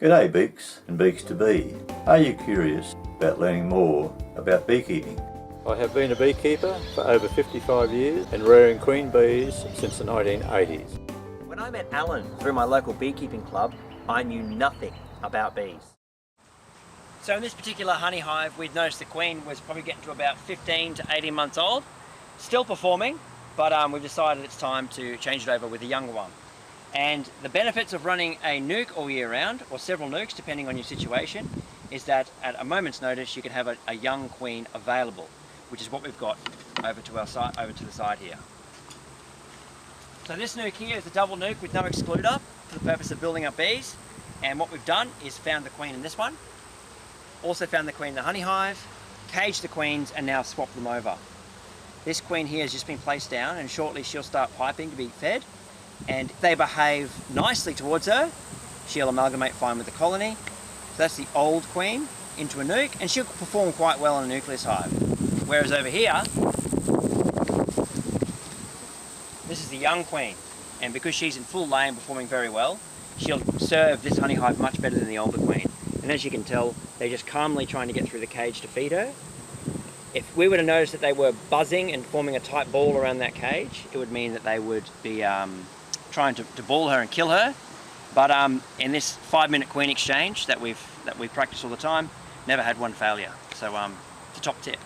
G'day Beaks and Beaks to Bee. Are you curious about learning more about beekeeping? I have been a beekeeper for over 55 years and rearing queen bees since the 1980s. When I met Alan through my local beekeeping club, I knew nothing about bees. So in this particular honey hive, we'd noticed the queen was probably getting to about 15 to 18 months old, still performing, but we've decided it's time to change it over with a younger one. And the benefits of running a nuke all year round, or several nukes depending on your situation, is that at a moment's notice you can have a young queen available, which is what we've got over to the side here. So this nuke here is a double nuke with no excluder for the purpose of building up bees. And what we've done is found the queen in this one, also found the queen in the honey hive, caged the queens and now swapped them over. This queen here has just been placed down and shortly she'll start piping to be fed. And if they behave nicely towards her, she'll amalgamate fine with the colony. So that's the old queen into a nuke, and she'll perform quite well in a nucleus hive. Whereas over here, this is the young queen, and because she's in full lay and performing very well, she'll serve this honey hive much better than the older queen. And as you can tell, they're just calmly trying to get through the cage to feed her. If we were to notice that they were buzzing and forming a tight ball around that cage, it would mean that they would be trying to ball her and kill her. But in this 5-minute queen exchange that we practice all the time, never had one failure. So it's a top tip.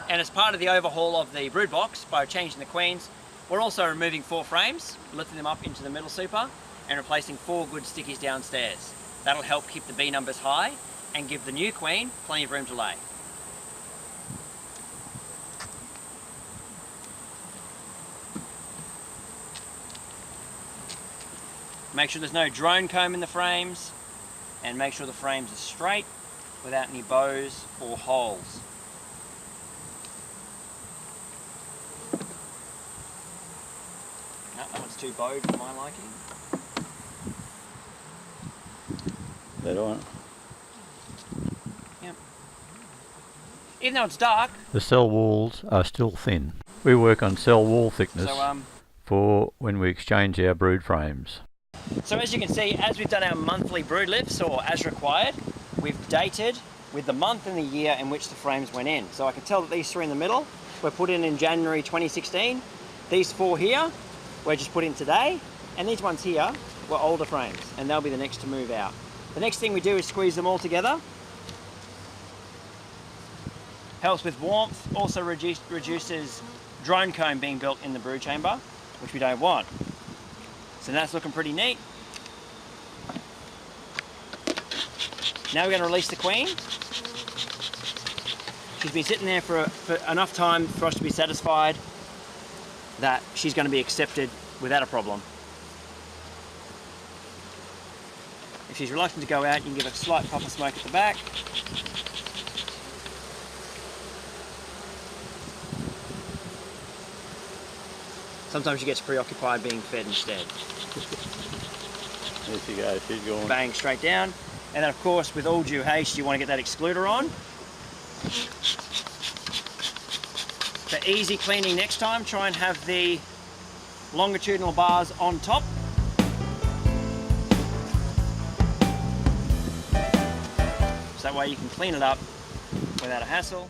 And as part of the overhaul of the brood box, by changing the queens, we're also removing 4 frames, lifting them up into the middle super, and replacing 4 good stickies downstairs. That'll help keep the bee numbers high and give the new queen plenty of room to lay. Make sure there's no drone comb in the frames, and make sure the frames are straight without any bows or holes. No, that one's too bowed for my liking. That on? Yep. Even though it's dark, the cell walls are still thin. We work on cell wall thickness for when we exchange our brood frames. So as you can see, as we've done our monthly brood lifts, or as required, we've dated with the month and the year in which the frames went in. So I can tell that these 3 in the middle were put in January 2016. These 4 here were just put in today, and these ones here were older frames, and they'll be the next to move out. The next thing we do is squeeze them all together. Helps with warmth, also reduces drone comb being built in the brood chamber, which we don't want. So that's looking pretty neat. Now we're going to release the queen. She's been sitting there for enough time for us to be satisfied that she's going to be accepted without a problem. If she's reluctant to go out, you can give a slight puff of smoke at the back. Sometimes she gets preoccupied being fed instead. There she goes, she's going. Bang, straight down. And then of course, with all due haste, you want to get that excluder on. For easy cleaning next time, try and have the longitudinal bars on top. So that way you can clean it up without a hassle.